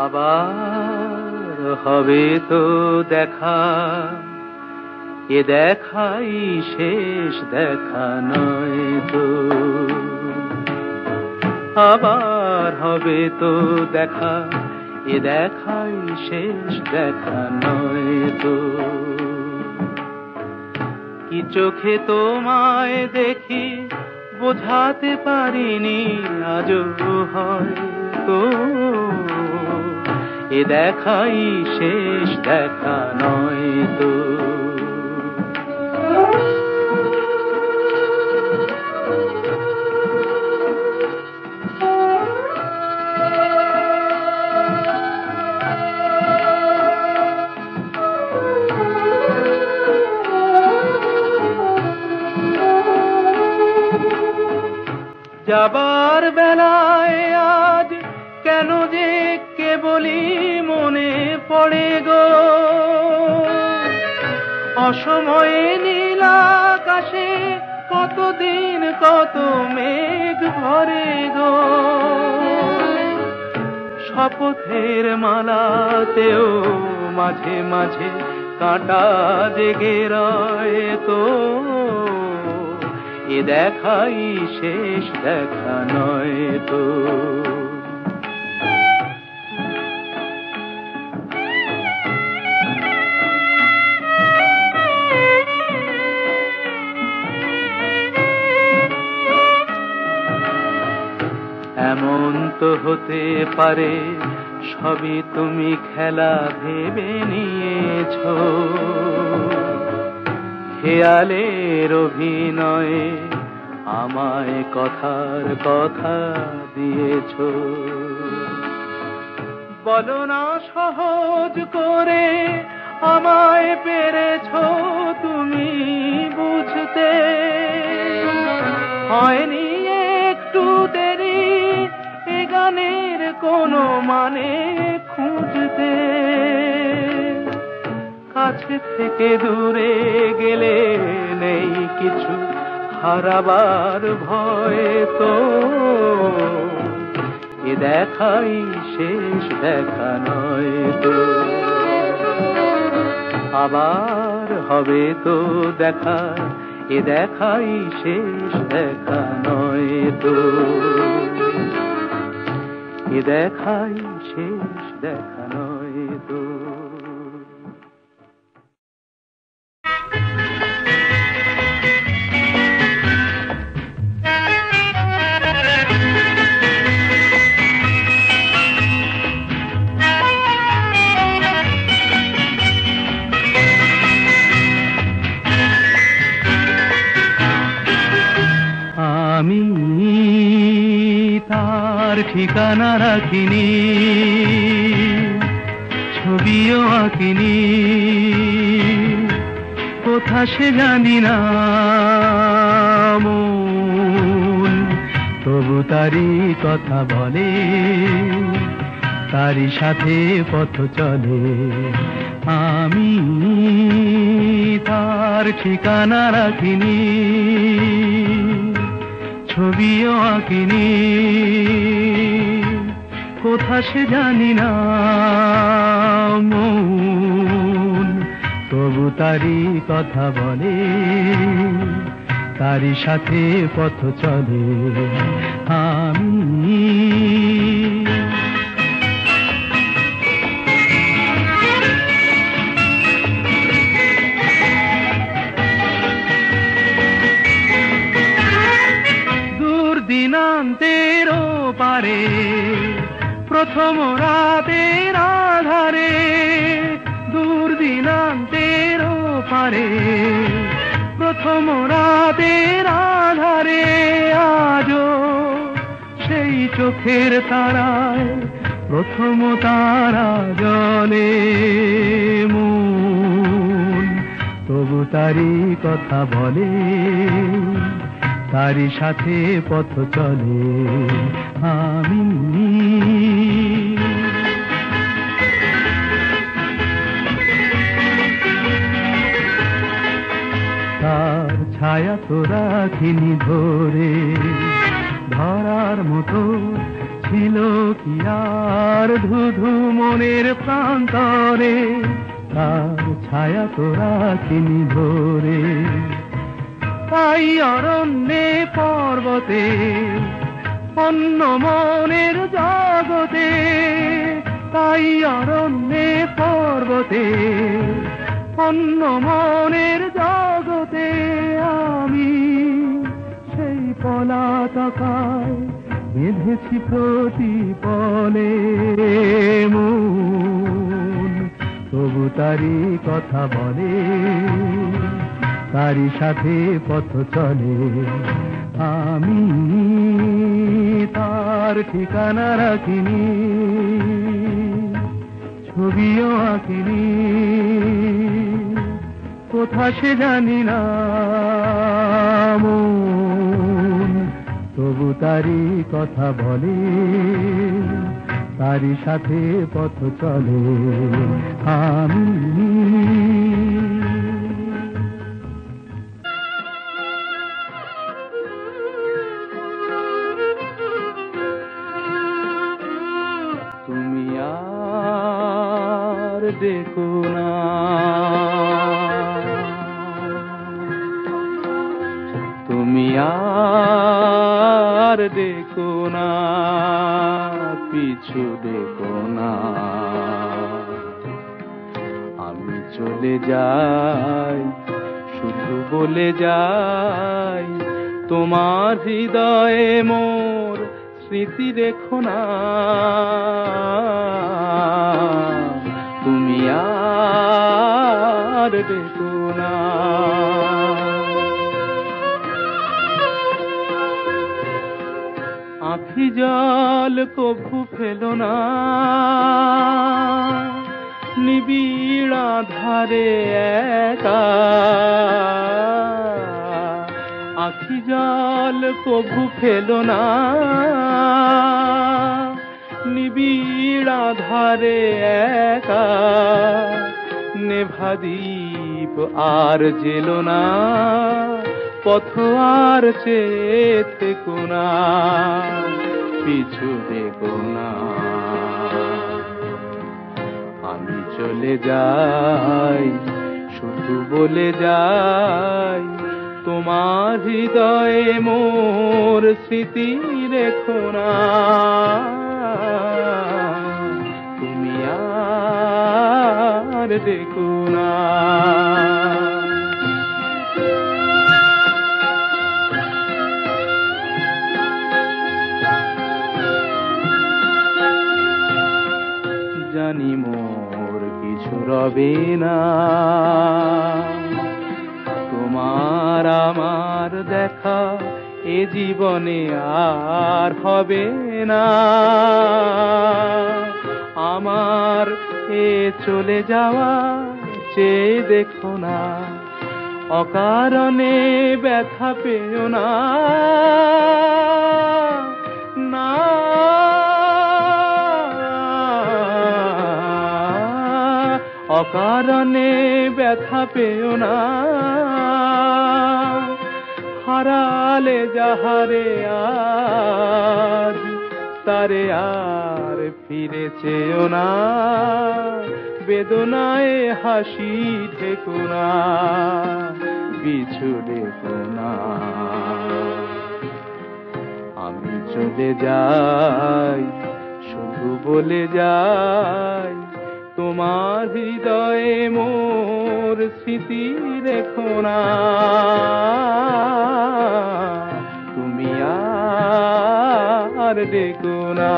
আবার হবে তো দেখা, এ দেখাই শেষ দেখা নয় তো। আবার হবে তো দেখা, এ দেখাই শেষ দেখা নয় তো। কি চোখে তোমায় দেখি বোঝাতে পারিনি আজও হয়তো, এ দেখাই শেষ দেখা নয় তো। যাবার বেলায় আজ কেন যে কেবলই মনে পড়ে গো, অসময়ে নীল আকাশে কতদিন কত মেঘ ভরে গো। শপথের মালাতেও মাঝে মাঝে কাঁটা জেগে রয় তো, এ দেখাই শেষ দেখা নয় তো। এমন তো হতে পারে সবই তুমি খেলা ভেবে নিয়েছ, খেয়ালের অভিনয়ে আমায় কথার কথা দিয়েছ। বলো না সহজ করে আমায় পেরেছ তুমি বুঝতে, হয়নি একটু দেরি এ গানের কোনো মানে খুঁজতে। কাছে থেকে দূরে গেলে নেই কিছু হারাবার ভয় তো, এ দেখাই শেষ দেখা নয় তো। আবার হবে তো দেখা, এ দেখাই শেষ দেখা নয় তো। এ দেখাই শেষ দেখা নয় তো। আমি তার ঠিকানা রাখিনি, ছবিও আঁকিনি, কোথা সে জানি না মন, তবু তারই কথা বলে, তারই সাথে পথ চলে। আমি তার ঠিকানা রাখিনি, ছবিও আঁকিনি, কোথা সে জানি না মন, তবু তারই কথা বলে, তারই সাথে পথ চলে। আমি দিনান্তের পারে প্রথম রাতের আধারে, দূর দিনান্তের পারে প্রথম রাতের আধারে, আজও সেই চোখের তারায় প্রথম তারা জ্বলে মন, তবু তারই কথা বলে, তারই সাথে পথ চলে। আমি তার ছায়া তো রাখিনি ধরে, ধরা দেখার মতো ছিল কি আর ধুধু মনের প্রান্তরে, তার ছায়া তোরা কিনি ধরে। তাই অরণ্যে পর্বতে অন্য মনের জগতে, তাই অরণ্যে পর্বতে অন্য মনের জগতে আমি সেই পলাতকায় বেঁধেছি প্রতিপলে মন। তবু তারি কথা বলে, তারি সাথে পথ চলে। আমি তার ঠিকানা রাখিনি, ছবিও আঁকিনি, কোথা সে জানি না মন। তবু তারি কথা বলে, তারি সাথে পথ চলে। আমি তুমি আর দেখো না, তুমি আর দেখো না, পিছু দেখো না। আমি চলে যাই, শুধু বলে যাই, তোমার হৃদয়ে মোর স্মৃতি রেখো না। তুমি আর দেখো না। আঁখি জল কভু ফেলো না, নিবিড় আধারে একা। আঁখি জল কভু ফেলো না, নিবিড় আধারে একা। নেভা দীপ আর জেলো না, পথ আর চেয়ে থেকো না, পিছু দেখো না। আমি চলে যাই, শুধু বলে যাই, তোমার হৃদয়ে মোর স্মৃতি রেখো না। তুমি আর দেখো না। জানি মোর কিছু রবে না, তোমার আমার দেখা এ জীবনে আর হবে না। আমার এ চলে যাওয়া চেয়ে দেখো না, অকারণে ব্যথা পেও না। না, অকারণে ব্যথা পেও না। হারালে যাহারে আজ, তারে আর ফিরে চেও না। বেদনায় হাসি ঠেকো না, পিছু দেখো না। আমি চলে যাই, শুধু বলে যাই, তোমার হৃদয়ে মোর স্মৃতি রেখো না। তুমি আর দেখো না।